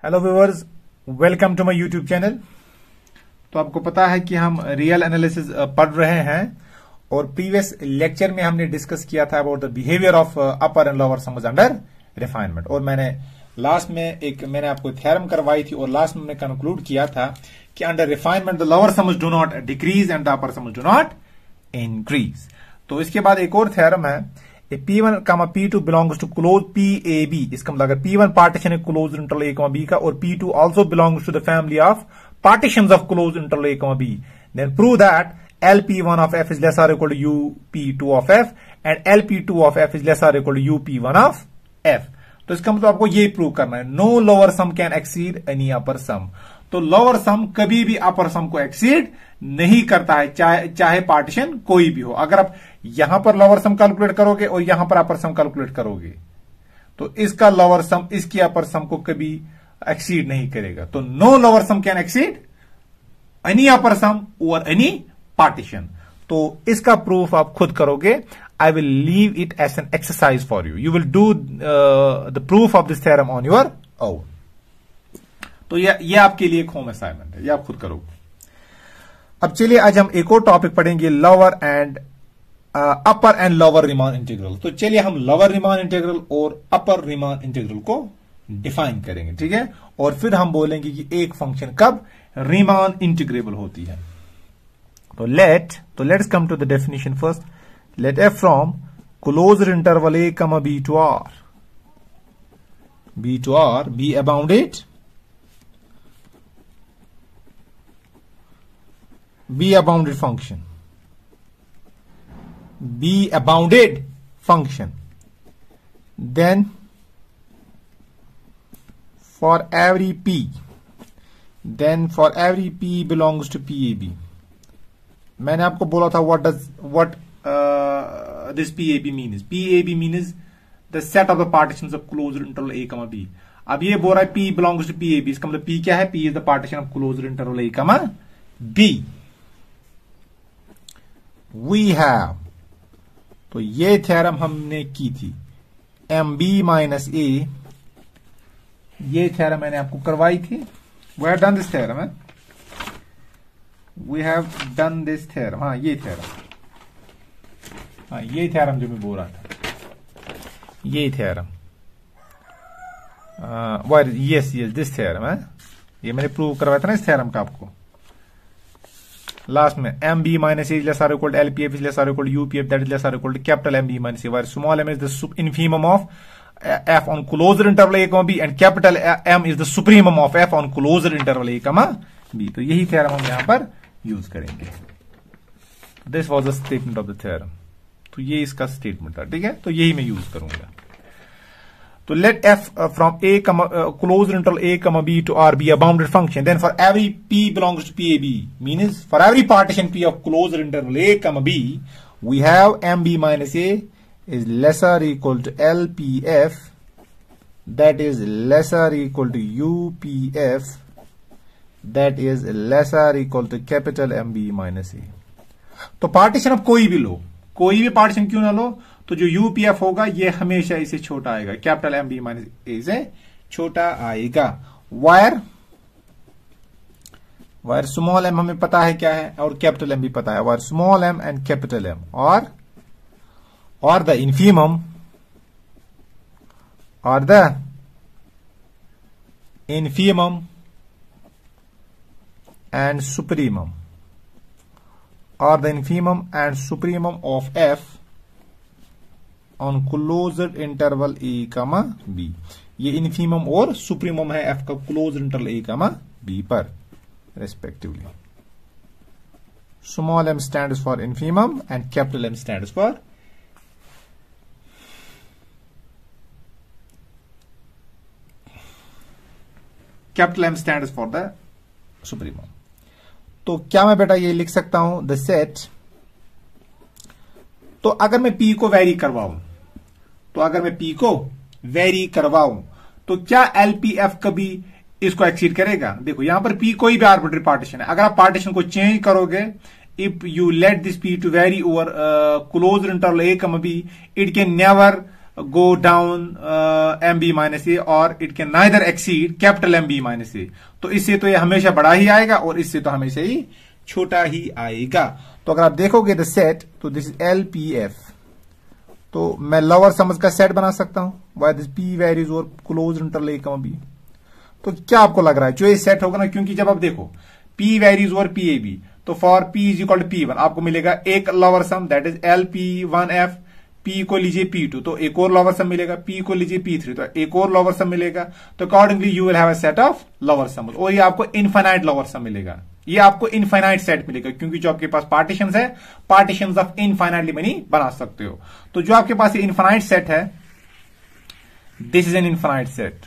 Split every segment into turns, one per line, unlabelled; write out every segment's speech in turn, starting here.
Hello viewers, welcome to my YouTube channel. तो आपको पता है कि हम रियल एनालिसिस पढ़ रहे हैं और प्रीवियस लेक्चर में हमने डिस्कस किया था about the behaviour of upper and lower sums under refinement. और मैंने लास्ट में मैंने आपको थ्योरम करवाई थी और लास्ट में कंक्लूड किया था कि under refinement the lower sums do not decrease and the upper sums do not increase. तो इसके बाद एक और थ्योरम है, P1, P2 belongs to closed PAB। इसका मतलब अगर P1 पार्टीशन है क्लोज इंटरवल A, B का और P2 also belongs to the family of partitions of closed interval A, B, then prove that LP1 of F is less or equal to UP2 of F and LP2 of F is less or equal to UP1 of F। तो इसका मतलब आपको ये prove करना है, no lower sum can exceed any upper sum. तो lower सम कभी भी अपर सम को एक्सीड नहीं करता है, चाहे पार्टीशन कोई भी हो। अगर आप यहां पर लोअर सम कैलकुलेट करोगे और यहां पर अपर सम कैलकुलेट करोगे तो इसका लोअर सम इसकी अपर सम को कभी एक्सीड नहीं करेगा। तो no lower sum can exceed any upper sum और एनी पार्टीशन। तो इसका प्रूफ आप खुद करोगे। I will leave it as an exercise for you. You will do the proof of this theorem on your own. तो ये आपके लिए एक होम असाइनमेंट है, ये आप खुद करोगे। अब चलिए आज हम एक और टॉपिक पढ़ेंगे, lower and upper and lower Riemann integral. तो चलिए हम लोअर रीमान इंटीग्रल और अपर रीमान इंटीग्रल को डिफाइन करेंगे, ठीक है। और फिर हम बोलेंगे कि एक फंक्शन कब रीमान इंटीग्रेबल होती है। तो let's come to the definition first. Let F from closed interval A, B to R be a bounded function. Be a bounded function. Then for every P belongs to PAB. मैंने आपको बोला था what this PAB means. PAB means the set of the partitions of closed interval A, B. अब ये बोल रहा है P belongs to PAB, इसका मतलब P क्या है? P is the partition of closed interval A, B. We have, तो ये थ्योरम हमने की थी, MB माइनस A, ये थ्योरम मैंने आपको करवाई थी। We have done this theorem, है? We have done this theorem, हाँ ये थ्योरम, हाँ ये थ्योरम जो मैं बोल रहा था, ये थ्योरम, यस दिस थ्योरम है, ये मैंने प्रूव करवाया था ना इस थ्योरम का आपको लास्ट में। M B minus A less or equal to LPF is less or equal to UPF that is less or equal to capital M B minus A, where small M is the infimum of F on closed interval A, B and capital M is the supremum of F on closed interval A, B. तो यही theorem हम यहां पर use करेंगे। This was the statement of the theorem. तो ये इसका statement था, ठीक है। तो यही मैं यूज करूंगा। तो let f from A, closed interval A, B to R be a bounded function. Then for every P belongs to PAB, means for every partition P of closed interval A, B, we have MB minus A is lesser or equal to LPF, that is lesser or equal to UPF, that is lesser or equal to capital MB minus A. तो partition अब कोई भी लो, कोई भी partition क्यों ना लो, तो जो यूपीएफ होगा ये हमेशा इसे छोटा आएगा, कैपिटल एम बी माइनस ए से छोटा आएगा। वायर स्मॉल एम हमें पता है क्या है और कैपिटल एम भी पता है। Where small M and capital M और the infimum and supremum of F on closed interval A, B। ये इनफीमम और सुप्रीमम है F का क्लोज्ड इंटरवल A, B पर respectively. Small m stands for infimum and capital M stands for the supremum. तो क्या मैं बेटा ये लिख सकता हूं द सेट, तो अगर मैं P को वेरी करवाऊं तो क्या LPF कभी इसको एक्सीड करेगा? देखो यहां पर P कोई भी आर्बिट्री पार्टीशन है, अगर आप पार्टीशन को चेंज करोगे, if you let this P to vary over closed interval A, B, it can never go down MB minus A or it can neither exceed capital MB minus A. तो इससे तो ये हमेशा बड़ा ही आएगा और इससे तो हमेशा ही छोटा ही आएगा. तो अगर आप देखोगे द सेट, तो दिस इज LPF. तो मैं लोअर समझ का सेट बना सकता हूं बाय दिस P वेरीज और क्लोज इंटरले B. तो क्या आपको लग रहा है जो ये सेट होगा ना, क्योंकि जब आप देखो P वेरीज और PAB, तो for P is equal to P1 आपको मिलेगा एक lower sum that is LP1F. P को लीजिए P2 तो एक और लोअर सम मिलेगा, P को लीजिए P3 तो एक और लोअर सम मिलेगा. तो accordingly you will have a set of lower sum और ये आपको इनफाइनाइट लोअर सम मिलेगा. ये आपको इनफाइनाइट सेट मिलेगा क्योंकि जो आपके पास पार्टीशंस है, पार्टीशंस ऑफ इनफाइनाइटली मेनी बना सकते हो. तो जो आपके पास ये इनफाइनाइट सेट है, this is an infinite set.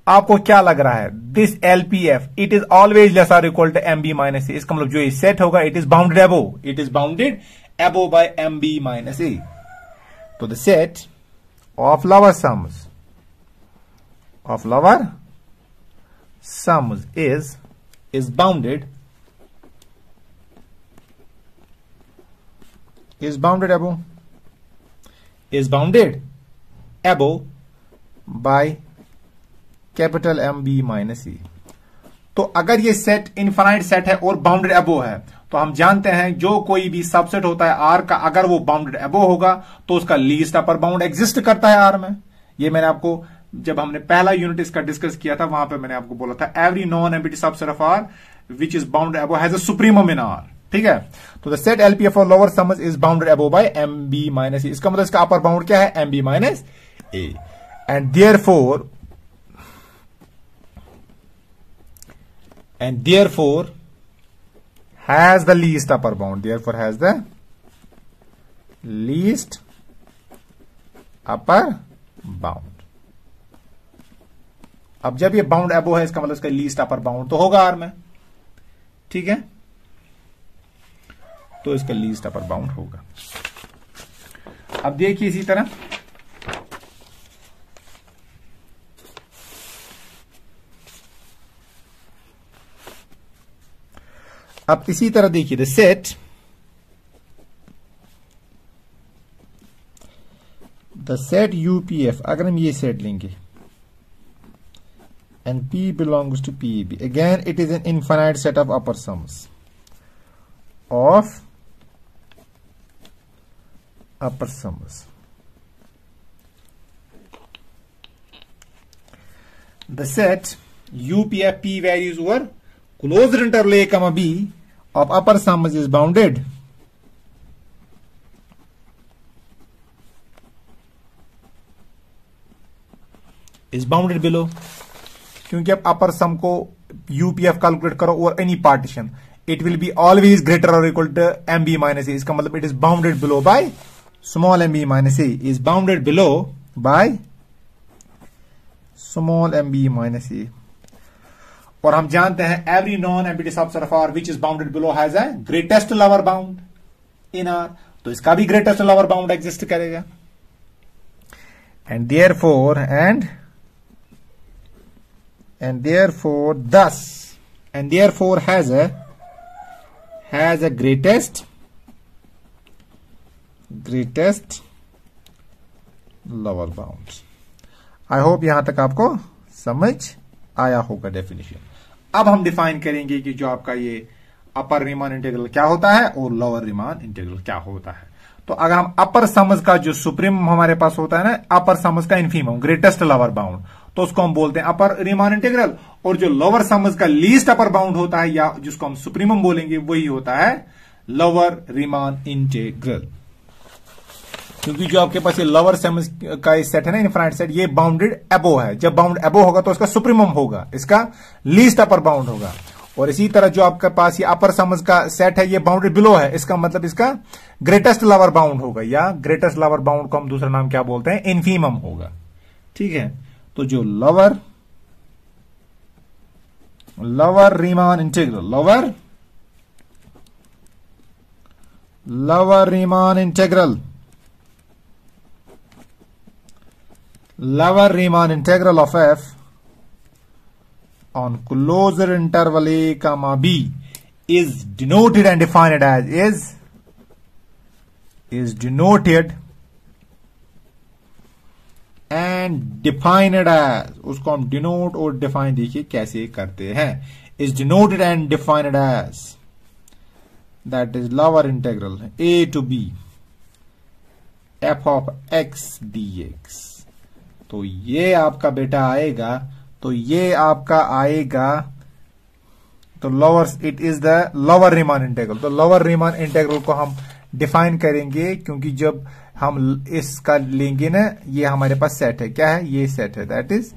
आपको क्या लग रहा है this LPF it is always less और equal to MB minus a. इसका मतलब जो ये सेट होगा it is bounded above, it is bounded above by MB minus a. तो the set of lower sums is bounded above by capital MB minus E. तो अगर ये set infinite set है और बाउंडेड अबो है, तो हम जानते हैं जो कोई भी सबसेट होता है R का, अगर वो बाउंडेड अबो होगा तो उसका लीस्ट अपर बाउंड एग्जिस्ट करता है R में. ये मैंने आपको जब हमने पहला यूनिट इसका डिस्कस किया था वहां पे मैंने आपको बोला था every non empty subset of R which is bounded above has a supremum in R. ठीक है. तो द सेट LPF और lower sums is bounded above by MB minus a. इसका मतलब इसका अपर बाउंड क्या है MB minus a. And therefore has the least upper bound. Therefore has the least upper bound. अब जब ये बाउंड अबो है इसका मतलब इसका लीस्ट अपर बाउंड तो होगा R में. ठीक है. तो इसका लीस्ट अपर बाउंड होगा. अब देखिए इसी तरह देखिए द सेट UPF. अगर हम ये सेट लेंगे and P belongs to PAB, again it is an infinite set of upper sums the set UPF P values over closed interval A, B of upper sums is bounded below. क्योंकि आप अपर सम को UPF calculate करो और any partition, it will be always greater और equal to MB minus a. इसका मतलब it is bounded below by small MB minus a. Is bounded below by small MB minus a. और हम जानते हैं every non empty subset of R which is bounded below has a greatest lower bound in R. तो इसका भी greatest lower bound exist करेगा. And therefore has a greatest lower bound. I hope यहां तक आपको समझ आया होगा डेफिनेशन. अब हम डिफाइन करेंगे कि जो आपका ये अपर रीमान इंटीग्रल क्या होता है और लोअर रीमान इंटीग्रल क्या होता है. तो अगर हम अपर समझ का जो सुप्रीम हमारे पास होता है ना, अपर समझ का इन्फीमम ग्रेटेस्ट लोअर बाउंड, तो उसको हम बोलते हैं अपर रीमान इंटीग्रल. और जो लोअर समझ का लीस्ट अपर बाउंड होता है या जिसको हम सुप्रीमम बोलेंगे वही होता है लोअर रीमान इंटीग्रल. क्योंकि जो आपके पास ये लोअर समझ का सेट है ना, इनफाइनाइट सेट, ये बाउंडेड अबो है. जब बाउंड अबो होगा तो इसका सुप्रीमम होगा, इसका लीस्ट अपर बाउंड होगा. और इसी तरह जो आपके पास ये अपर समझ का सेट है ये बाउंडेड बिलो है, इसका मतलब इसका ग्रेटेस्ट लोअर बाउंड होगा, या ग्रेटेस्ट लोअर बाउंड को हम दूसरा नाम क्या बोलते हैं, इन्फीमम होगा. ठीक है. तो जो lower Riemann integral, lower Riemann integral of f on closed interval a comma b is denoted and defined as is denoted and defined as, उसको हम डिनोट और डिफाइन देखिए कैसे करते हैं, is denoted and defined as, that is lower integral a to b f of x dx। तो ये आपका बेटा आएगा, तो ये आपका आएगा, तो lower, it is the lower Riemann integral. तो लोअर रीमान इंटीग्रल को हम डिफाइन करेंगे, क्योंकि जब हम इसका लेंगे ना, ये हमारे पास सेट है, क्या है, ये सेट है, that is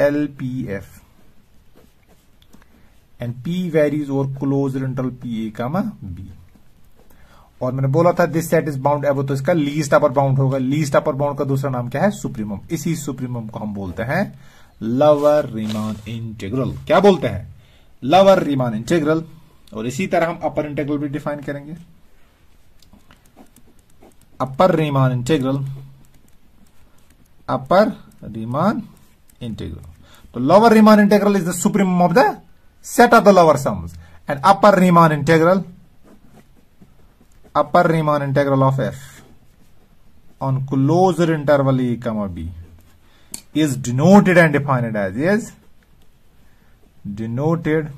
LPF and P varies और क्लोज इंटरवल PA कामा B। और मैंने बोला था this set is bound above, तो इसका लीस्ट अपर बाउंड होगा। लीस्ट अपर बाउंड का दूसरा नाम क्या है, सुप्रीमम। इसी सुप्रीमम को हम बोलते हैं लोअर रीमान इंटीग्रल। क्या बोलते हैं, लोअर रीमान इंटीग्रल। और इसी तरह हम अपर इंटीग्रल भी डिफाइन करेंगे, अपर Riemann integral, upper Riemann integral. तो lower Riemann integral is the supremum of the set of the lower sums, and upper Riemann integral of f on closed interval a comma b is denoted and defined as, is denoted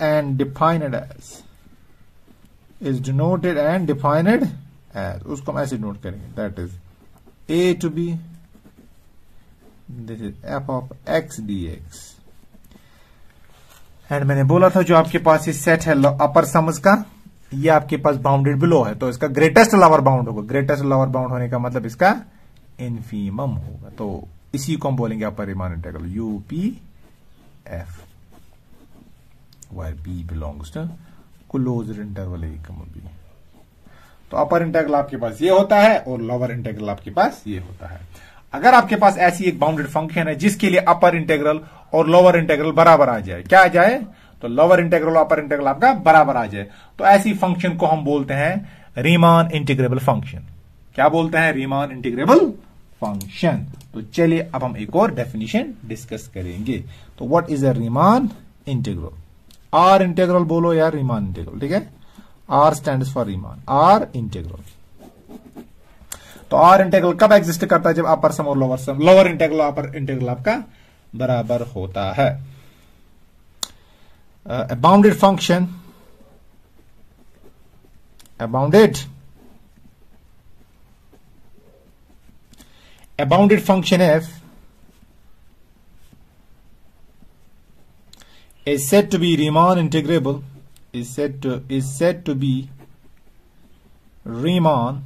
and defined as, उसको हम ऐसे note करेंगे, that is a to b, this is f of x dx। And मैंने बोला था जो आपके पास ये सेट है अपर सम्स का, ये आपके पास बाउंडेड बिलो है, तो इसका ग्रेटेस्ट लोअर बाउंड होगा। ग्रेटेस्ट लोअर बाउंड होने का मतलब इसका इनफीमम होगा। तो इसी को हम बोलेंगे upper Riemann integral UPF, where B belongs to closed interval a comma b। तो अपर इंटीग्रल आपके पास ये होता है और लोअर इंटीग्रल आपके पास ये होता है। अगर आपके पास ऐसी एक बाउंडेड फंक्शन है जिसके लिए अपर इंटीग्रल और लोअर इंटीग्रल बराबर आ जाए, क्या आ जाए, तो लोअर इंटीग्रल और अपर इंटीग्रल आपका बराबर आ जाए, तो ऐसी फंक्शन को हम बोलते हैं रीमान इंटीग्रेबल फंक्शन। क्या बोलते हैं, रीमान इंटीग्रेबल फंक्शन। तो चलिए अब हम एक और डेफिनेशन डिस्कस करेंगे। तो what is a Riemann integral, R integral बोलो या रीमान इंटीग्रल, ठीक है, R stands for Riemann, R integral. तो आर इंटीग्रल कब एग्जिस्ट करता है, जब अपर सम और lower sum, lower integral upper integral आपका बराबर होता है। A bounded function, a bounded function f is said to be Riemann integrable, is said to be Riemann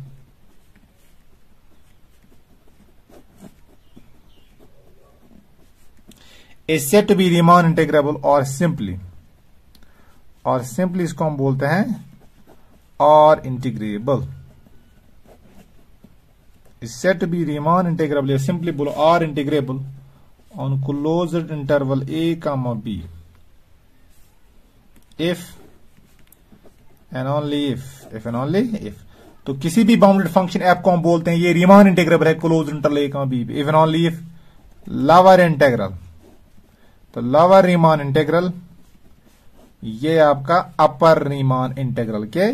is said to be Riemann integrable, और simply इसको हम बोलते हैं और integrable. is said to be Riemann integrable, या simply बोलो और integrable on closed interval a comma b if and only if। तो किसी भी बाउंडेड फंक्शन f को हम बोलते हैं ये रीमान इंटीग्रेबल है closed interval a comma b, if and only if lower integral, तो लोअर रीमान इंटीग्रल ये आपका अपर रीमान इंटीग्रल के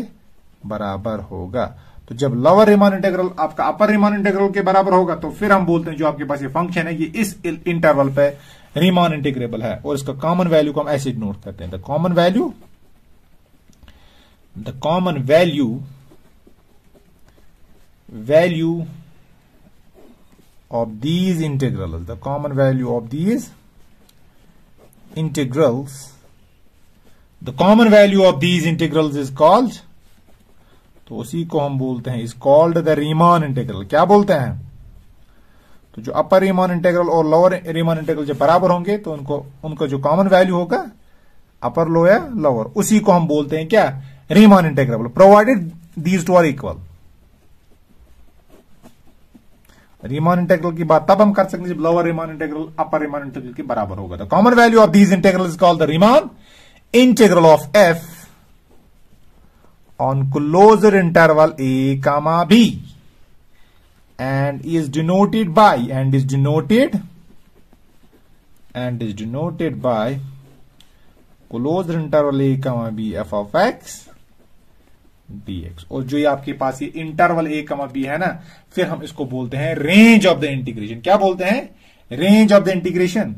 बराबर होगा। तो जब लोअर रीमान इंटीग्रल आपका अपर रीमान इंटीग्रल के बराबर होगा, तो फिर हम बोलते हैं जो आपके पास ये फंक्शन है ये इस इंटरवल पे रीमान इंटीग्रेबल है। और इसका कॉमन वैल्यू को हम ऐसे नोट करते हैं, the common value of these integrals, the common value of these integrals, the common value of these integrals is called, तो उसी को हम बोलते हैं is called the Riemann integral। क्या बोलते हैं, तो जो अपर रीमान इंटीग्रल और लोअर रीमान इंटीग्रल जब बराबर होंगे तो उनका जो कॉमन वैल्यू होगा अपर लो या लोअर, उसी को हम बोलते हैं क्या, Riemann integrable, provided these two are equal. Riemann integral की बात तब हम कर सकते हैं जब lower Riemann integral upper Riemann integral के बराबर होगा। The common value of these integral is called the Riemann integral of F on closed interval A comma B and is denoted by closed interval a comma b f of x dx। और जो ये आपके पास ये interval a comma b है ना, फिर हम इसको बोलते हैं रेंज ऑफ द इंटीग्रेशन। क्या बोलते हैं? Range of the integration.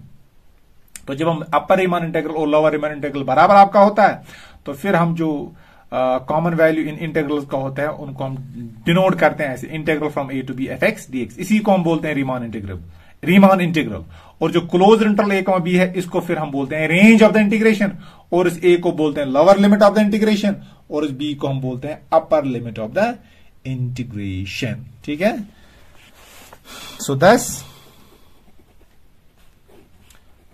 तो जब हम अपर रीमान इंटीग्रल और लोअर रीमान इंटीग्रल बराबर आपका होता है, तो फिर हम जो कॉमन वैल्यू इन इंटीग्रल्स का होता है उनको हम डिनोट करते हैं ऐसे, integral from a to b F X dx। इसी को हम बोलते हैं रीमान इंटीग्रल। और जो close interval a comma b है, इसको फिर हम बोलते हैं रेंज ऑफ द इंटीग्रेशन। और इस a को बोलते हैं lower limit of the integration, और इस b को हम बोलते हैं upper limit of the integration. ठीक है। सो दस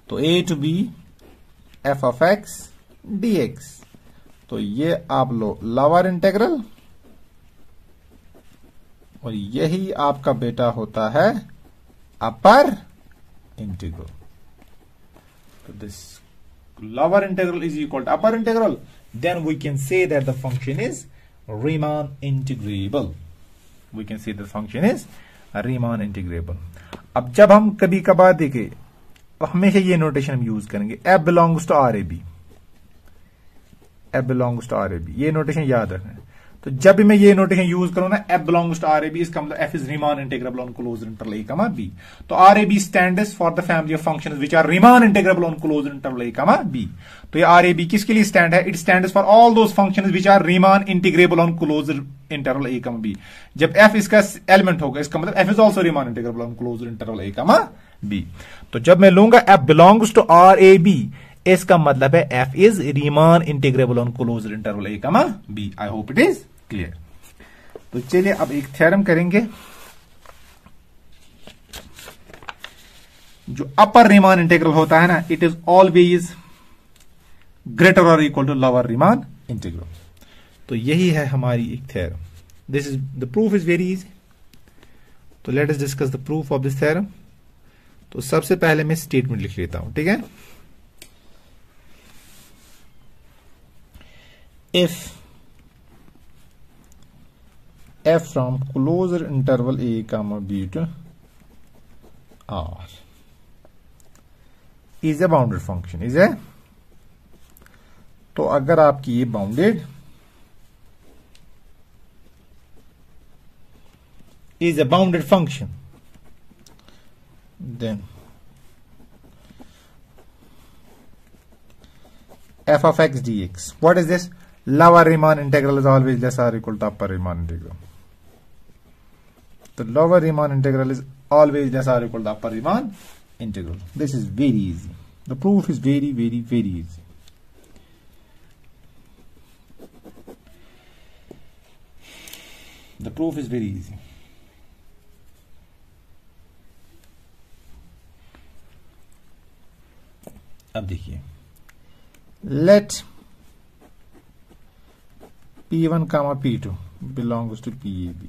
तो a to b f of x dx। तो ये आप लो लोअर इंटीग्रल, और यही आपका बेटा होता है अपर इंटीग्रल। तो this lower integral is equal to upper integral, then we can say that the function is Riemann integrable. We can say the function is Riemann integrable. अब जब हम कभी कभार देखें, हमेशा ये नोटेशन हम यूज करेंगे, f belongs to R A B, f belongs to R A B, ये नोटेशन याद रखना है। तो जब भी मैं ये नोटेशन यूज करूं ना, f belongs to R A B, इसका मतलब f is Riemann integrable on close interval a comma b। तो R A B stands for the family of functions which are Riemann integrable on close interval a comma b। तो ये are A B किसके लिए stand है? It stands for all those functions which are Riemann integrable on close interval a comma b। जब f इसका element होगा, इसका मतलब f is also Riemann integrable on close interval a comma b। तो जब मैं लूंगा f belongs to R A B, इसका मतलब है f is Riemann integrable on close interval a comma b। I hope it is clear. तो चलिए अब एक थ्योरम करेंगे। जो अपर रीमान इंटीग्रल होता है ना, इट इज ऑलवेज ग्रेटर और equal to lower Riemann integral. तो यही है हमारी एक theorem. This is the proof is very easy. तो let us discuss the proof of this theorem. तो सबसे पहले मैं स्टेटमेंट लिख लेता हूं, ठीक है। If f from closed interval a comma b to r is a bounded function, is a, तो अगर आपकी ये bounded is a bounded function, then f of x dx, what is this? Lower Riemann integral is always less or equal to upper Riemann integral. The lower Riemann integral is always less or equal to upper Riemann integral. This is very easy. The proof is very, very, very easy. The proof is very easy. अब देखिए, let P1 comma P2 belongs to PAB.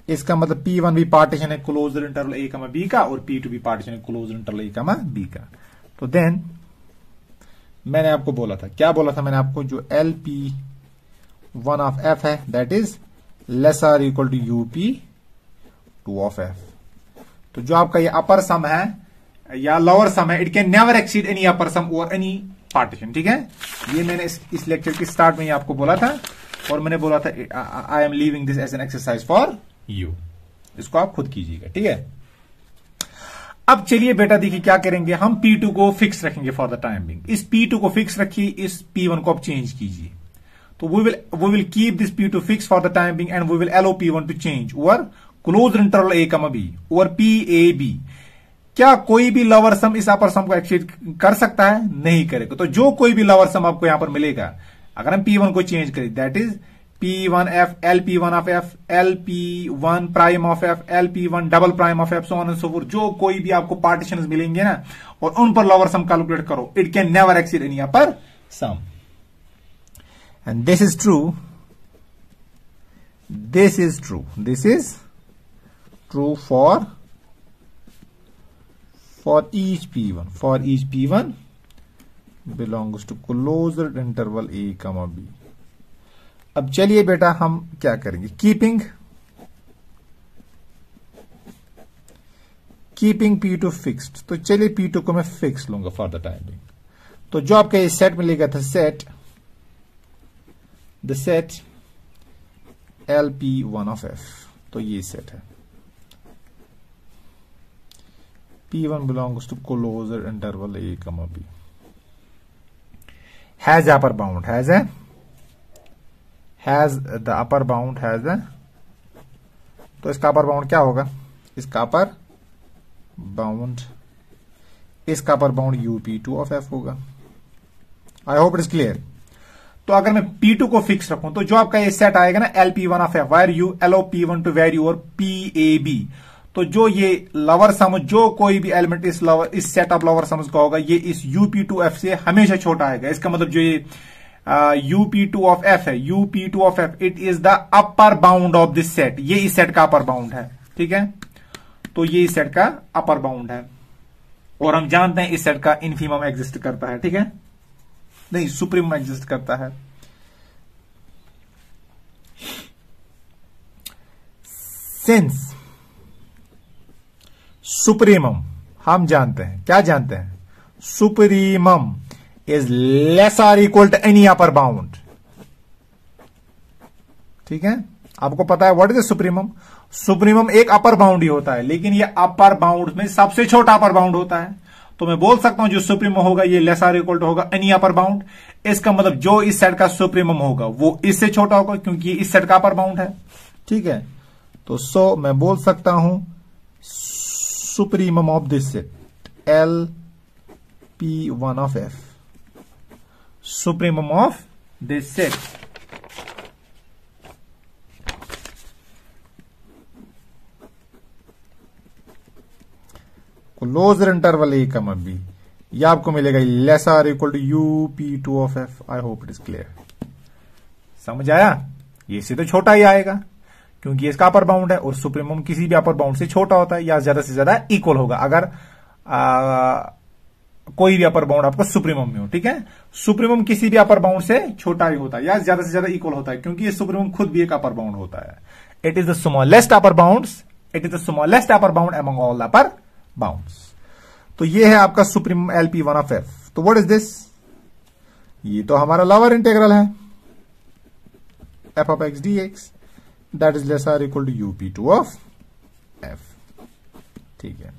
इसका मतलब P1 भी partition है close interval A comma B का, और P2 भी partition है close interval A comma B का। तो देन मैंने आपको बोला था, क्या बोला था मैंने आपको, जो LP1 ऑफ F है that is less or equal to UP2 of F। तो जो आपका ये अपर सम है या लोअर सम है, it can never exceed any upper sum और एनी पार्टीशन। ठीक है, ये मैंने इस लेक्चर के स्टार्ट में ही आपको बोला था, और मैंने बोला था I am leaving this as an exercise for you. इसको आप खुद कीजिएगा, ठीक है। अब चलिए बेटा देखिए क्या करेंगे, हम P2 को फिक्स रखेंगे फॉर द टाइम बिंग। इस P2 को फिक्स रखिए, इस P1 को आप चेंज कीजिए। तो we will keep this P2 fix for the time being and we will allow P1 to change over close interval A comma B over PAB। क्या कोई भी लोअर सम इस अपर सम को एक्सीड कर सकता है? नहीं करेगा। तो जो कोई भी लोअर सम आपको यहां पर मिलेगा, अगर हम P1 को चेंज करें, that is P1F, LP1 of F, LP1 prime of F, LP1 double prime of F, so on and so fourth. जो कोई भी आपको पार्टीशंस मिलेंगे ना, और उन पर लोअर सम कैलकुलेट करो, it can never exceed any upper sum. And this is true, this is true, this is true for each P1, for each P1 belongs to closed interval A comma B। अब चलिए बेटा हम क्या करेंगे, keeping P2 fixed. तो चलिए P2 को मैं फिक्स लूंगा फॉर द टाइम बिंग। तो जो आपका ये सेट मिलेगा था, the set LP1 of F। तो ये सेट है P1 belongs to closure interval A, B, has the upper bound, has the upper bound, has the, तो इसका अपर बाउंड क्या होगा? इसका upper bound UP2 of F होगा। आई होप इट इज क्लियर। तो अगर मैं P2 को फिक्स रखूं तो जो आपका ये सेट आएगा ना LP1 of F, where you allow P1 to vary और PAB, तो जो ये लवर सम, जो कोई भी एलिमेंट इस सेट ऑफ लवर सम्स का होगा, ये इस UP2F से हमेशा छोटा आएगा। इसका मतलब जो ये UP2 ऑफ F है, UP2 of F, it is the upper bound of this set. ये इस सेट का अपर बाउंड है, ठीक है। तो ये इस सेट का अपर बाउंड है और हम जानते हैं इस सेट का इन्फीमम एग्जिस्ट करता है, ठीक है, नहीं सुप्रीमम एग्जिस्ट करता है। सिंस सुप्रीमम, हम जानते हैं, क्या जानते हैं? Supremum is less or equal to any upper bound, ठीक है। आपको पता है व्हाट इज सुप्रीमम? सुप्रीमम एक अपर बाउंड ही होता है, लेकिन ये अपर बाउंड में सबसे छोटा अपर बाउंड होता है। तो मैं बोल सकता हूं जो सुप्रीमम होगा ये लेस आर इक्वल टू होगा एनी अपर बाउंड। इसका मतलब जो इस सेट का सुप्रीमम होगा वो इससे छोटा होगा, क्योंकि इस सेट का अपर बाउंड है, ठीक है। तो मैं बोल सकता हूं supremum of this set LP1 of F, supremum of this set closure interval A, B, यह आपको मिलेगा less or equal to UP2 of F। I hope it is clear. समझ आया? ये से तो छोटा ही आएगा क्योंकि इसका अपर बाउंड है और सुप्रीमम किसी भी अपर बाउंड से छोटा होता है या ज्यादा से ज्यादा इक्वल होगा अगर कोई भी अपर बाउंड आपका सुप्रीमम में हो, ठीक है। सुप्रीमम किसी भी अपर बाउंड से छोटा ही होता है या ज्यादा से ज्यादा इक्वल होता है, क्योंकि ये सुप्रीमम खुद भी एक अपर बाउंड होता है। It is the smallest upper bounds, it is the smallest upper bound among all upper bounds. तो ये है आपका सुप्रीमम LP1 ऑफ F। तो व्हाट इज दिस? ये तो हमारा लोअर इंटीग्रल है f of x dx, that is less or equal to UP2 of F, ठीक है।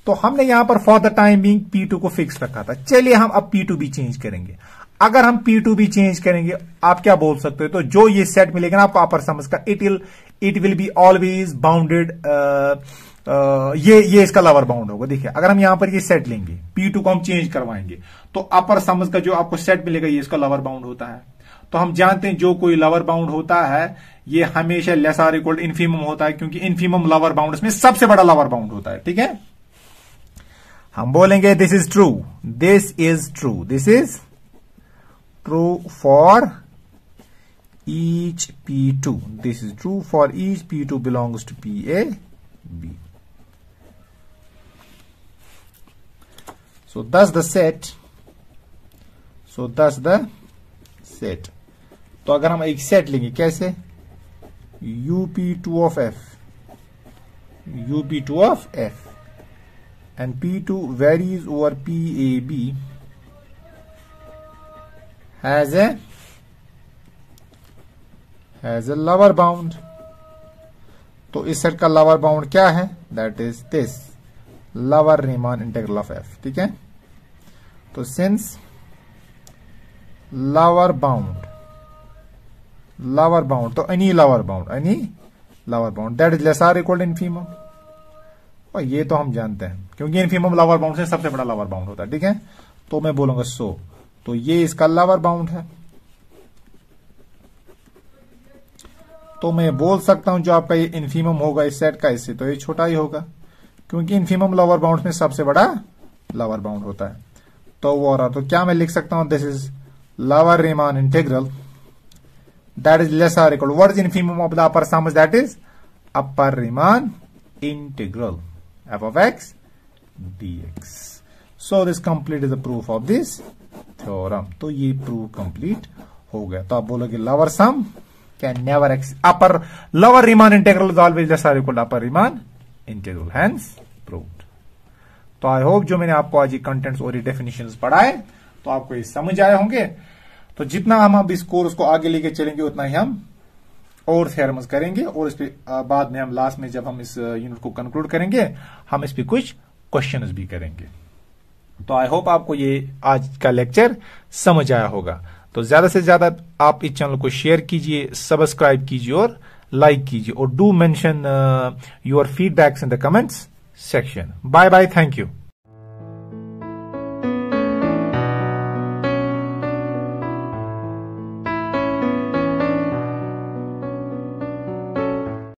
तो हमने यहां पर for the time being P2 को फिक्स रखा था। चलिए हम अब P2 भी चेंज करेंगे। अगर हम P2 भी चेंज करेंगे, आप क्या बोल सकते हो? तो जो ये सेट मिलेगा ना आपको अपर सम्स का, it will be always bounded, ये इसका लोअर बाउंड होगा। देखिए अगर हम यहां पर ये सेट लेंगे, P2 को हम चेंज करवाएंगे, तो अपर सम्स का जो आपको सेट मिलेगा ये इसका लोअर बाउंड होता है। तो हम जानते हैं जो कोई लोअर बाउंड होता है ये हमेशा लेस आर इक्वल इन्फीमम होता है, क्योंकि इन्फीमम लोअर बाउंड में सबसे बड़ा लोअर बाउंड होता है, ठीक है। हम बोलेंगे this is true, this is true, this is true for each P2, this is true for each P2 belongs to PAB। So thus the set, तो अगर हम एक सेट लेंगे कैसे? UP2 of F and P2 varies over PAB has a lower bound। तो इस set का lower bound क्या है? That is this lower Riemann integral of F, ठीक है। तो सिंस लोअर बाउंड, तो any lower bound that is less or equal to infimum, और ये तो हम जानते हैं क्योंकि इन्फीमम लोअर बाउंड से सबसे बड़ा लोअर बाउंड होता है, ठीक है। तो मैं बोलूंगा तो ये इसका लोअर बाउंड है। तो मैं बोल सकता हूं जो आपका ये इन्फीमम होगा इस सेट का, इससे तो ये छोटा ही होगा, क्योंकि इन्फीमम लोअर बाउंड में सबसे बड़ा लोअर बाउंड होता है। तो वो रहा, तो क्या मैं लिख सकता हूं? This is lower Riemann integral that is less or equal, what is infimum of the upper sum? That is upper Riemann integral f of x dx। So this complete is the proof of this theorem. तो ये proof complete हो गया। तो आप बोलोगे lower sum can never upper lower Riemann integral is always less or equal to upper Riemann integral, hence proved. तो I hope जो मैंने आपको आज ये कंटेंट्स और ये डेफिनेशंस पढ़ाए तो आपको ये समझ आए होंगे। तो जितना हम अब इस कोर्स को आगे लेके चलेंगे उतना ही हम और थ्योरम्स करेंगे, और इस पे बाद में हम लास्ट में जब हम इस यूनिट को कंक्लूड करेंगे हम इस पे कुछ क्वेश्चंस भी करेंगे। तो आई होप आपको ये आज का लेक्चर समझ आया होगा। तो ज्यादा से ज्यादा आप इस चैनल को शेयर कीजिए, सब्सक्राइब कीजिए और लाइक कीजिए, और do mention your feedbacks in the comments section. Bye bye, thank you.